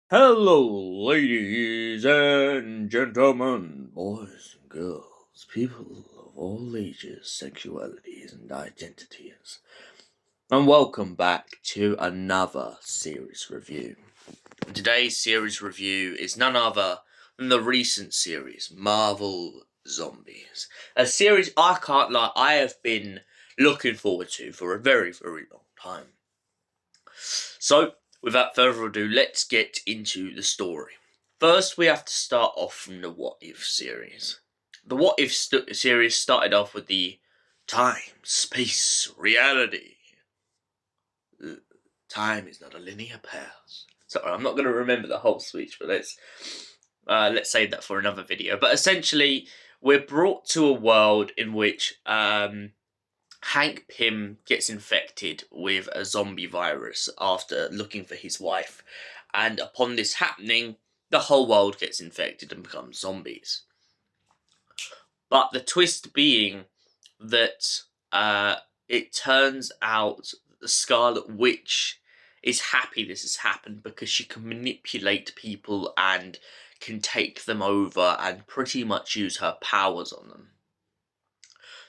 Hello, ladies and gentlemen, boys and girls, people of all ages, sexualities, and identities, and welcome back to another series review. Today's series review is none other than the recent series, Marvel Zombies. A series I can't lie, I have been looking forward to for a very, very long time. So, without further ado, let's get into the story. First, we have to start off from the What If series. The What If series started off with the time, space, reality. Time is not a linear path. Sorry, I'm not going to remember the whole speech, but let's save that for another video. But essentially, we're brought to a world in which Hank Pym gets infected with a zombie virus after looking for his wife. And upon this happening, the whole world gets infected and becomes zombies. But the twist being that it turns out the Scarlet Witch is happy this has happened because she can manipulate people and can take them over and pretty much use her powers on them.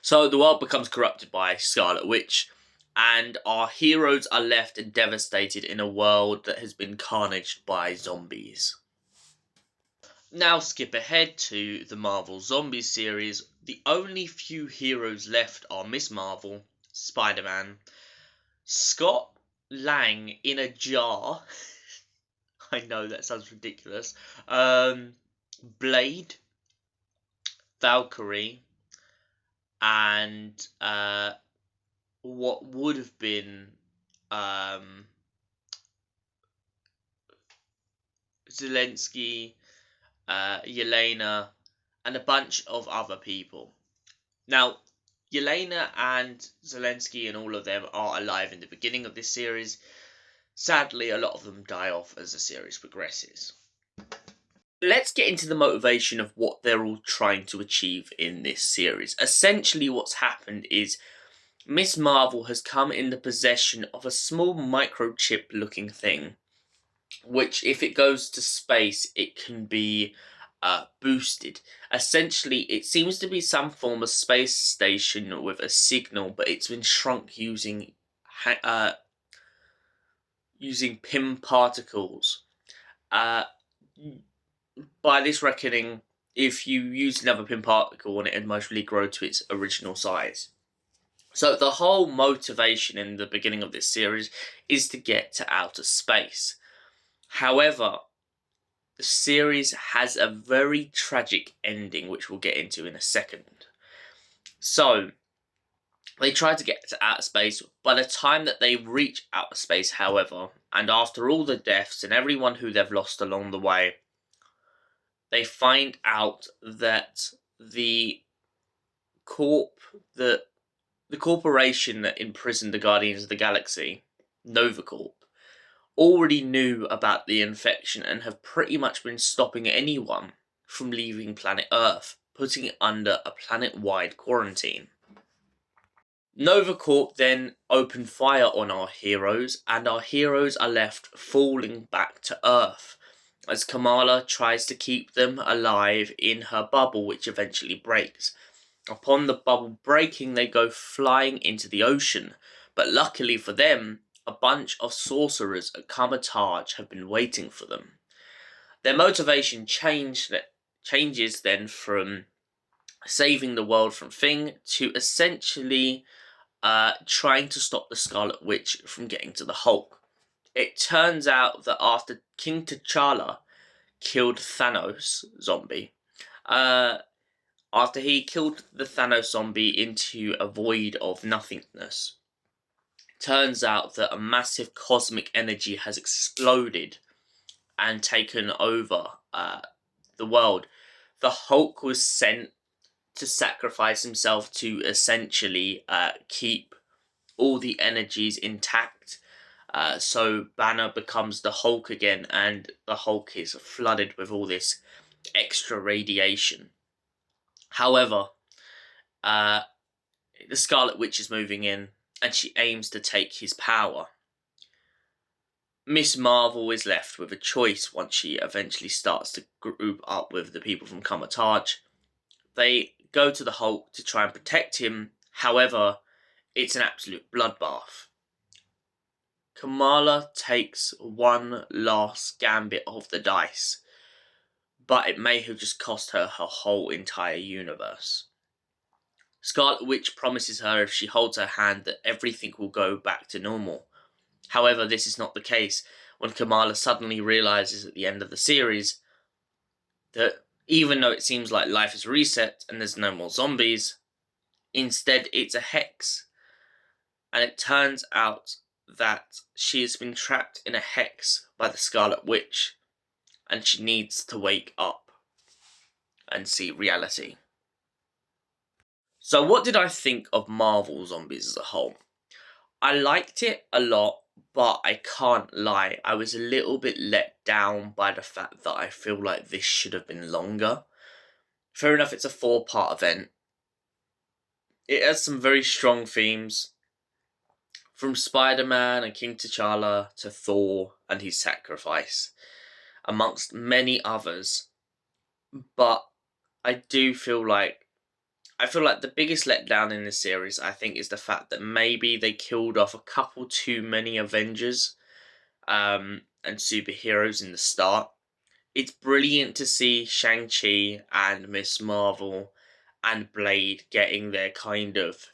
So the world becomes corrupted by Scarlet Witch, and our heroes are left and devastated in a world that has been carnaged by zombies. Now skip ahead to the Marvel Zombies series. The only few heroes left are Miss Marvel, Spider-Man, Scott Lang in a jar. I know that sounds ridiculous. Blade, Valkyrie, and what would have been Zelensky, Yelena, and a bunch of other people. Now, Yelena and Zelensky and all of them are alive in the beginning of this series. Sadly, a lot of them die off as the series progresses. Let's get into the motivation of what they're all trying to achieve in this series. Essentially, what's happened is Miss Marvel has come in the possession of a small microchip-looking thing, which, if it goes to space, it can be boosted. Essentially, it seems to be some form of space station with a signal, but it's been shrunk using Pym particles. By this reckoning, if you use another Pym particle on it, it'd mostly grow to its original size. So the whole motivation in the beginning of this series is to get to outer space. However, the series has a very tragic ending, which we'll get into in a second. So, they try to get to outer space. By the time that they reach outer space, however, and after all the deaths and everyone who they've lost along the way, they find out that the corporation that imprisoned the Guardians of the Galaxy, NovaCorp, already knew about the infection and have pretty much been stopping anyone from leaving planet Earth, putting it under a planet-wide quarantine. NovaCorp then open fire on our heroes, and our heroes are left falling back to Earth, as Kamala tries to keep them alive in her bubble, which eventually breaks. Upon the bubble breaking, they go flying into the ocean, but luckily for them, a bunch of sorcerers at Kamataj have been waiting for them. Their motivation changes then from saving the world from Thing to essentially trying to stop the Scarlet Witch from getting to the Hulk. It turns out that after King T'Challa killed Thanos zombie, after he killed the Thanos zombie into a void of nothingness, turns out that a massive cosmic energy has exploded and taken over the world. The Hulk was sent to sacrifice himself to essentially keep all the energies intact So Banner becomes the Hulk again, and the Hulk is flooded with all this extra radiation. However, the Scarlet Witch is moving in, and she aims to take his power. Miss Marvel is left with a choice once she eventually starts to group up with the people from Comatage. They go to the Hulk to try and protect him. However, it's an absolute bloodbath. Kamala takes one last gambit of the dice, but it may have just cost her her whole entire universe. Scarlet Witch promises her if she holds her hand that everything will go back to normal. However, this is not the case when Kamala suddenly realizes at the end of the series that even though it seems like life is reset and there's no more zombies, instead it's a hex. And it turns out that she has been trapped in a hex by the Scarlet Witch, and she needs to wake up and see reality. So what did I think of Marvel Zombies as a whole? I liked it a lot, but I can't lie, I was a little bit let down by the fact that I feel like this should have been longer. Fair enough, it's a 4-part event. It has some very strong themes, from Spider-Man and King T'Challa to Thor and his sacrifice, amongst many others. But I feel like the biggest letdown in this series, I think, is the fact that maybe they killed off a couple too many Avengers and superheroes in the start. It's brilliant to see Shang-Chi and Miss Marvel and Blade getting their kind of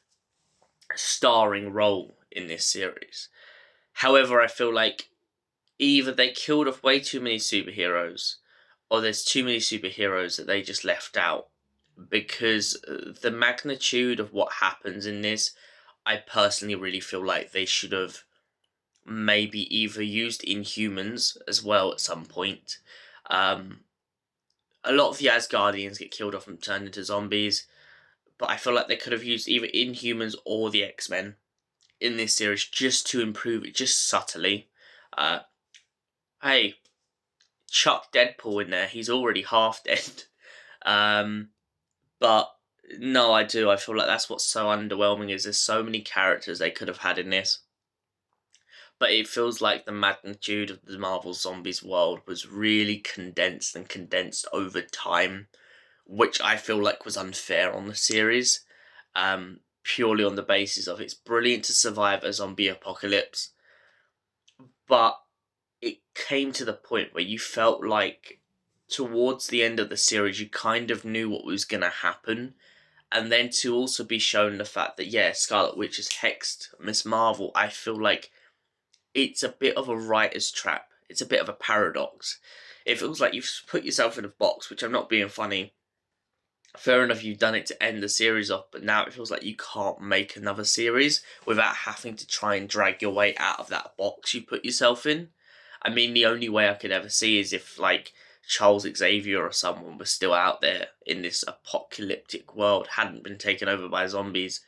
starring role in this series. However, I feel like either they killed off way too many superheroes, or there's too many superheroes that they just left out. Because the magnitude of what happens in this, I personally really feel like they should have maybe either used Inhumans as well at some point. A lot of the Asgardians get killed off and turned into zombies, but I feel like they could have used either Inhumans or the X-Men in this series just to improve it, just subtly. Hey, chuck Deadpool in there, he's already half dead. But no, I feel like that's what's so underwhelming, is there's so many characters they could have had in this. But it feels like the magnitude of the Marvel Zombies world was really condensed over time, which I feel like was unfair on the series, purely on the basis of it's brilliant to survive a zombie apocalypse, but it came to the point where you felt like towards the end of the series you kind of knew what was going to happen, and then to also be shown the fact that, yeah, Scarlet Witch has hexed Miss Marvel, I feel like it's a bit of a writer's trap. It's a bit of a paradox. It feels like you've put yourself in a box, which I'm not being funny. Fair enough, you've done it to end the series off, but now it feels like you can't make another series without having to try and drag your way out of that box you put yourself in. I mean, the only way I could ever see is if, like, Charles Xavier or someone was still out there in this apocalyptic world, hadn't been taken over by zombies,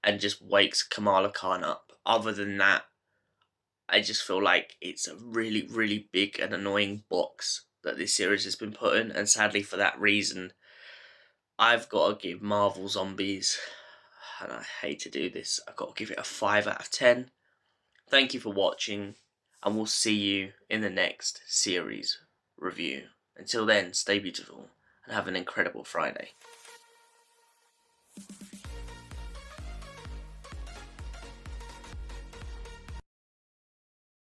and just wakes Kamala Khan up. Other than that, I just feel like it's a really, really big and annoying box that this series has been put in, and sadly for that reason, I've got to give Marvel Zombies, and I hate to do this, I've got to give it a 5 out of 10. Thank you for watching, and we'll see you in the next series review. Until then, stay beautiful, and have an incredible Friday.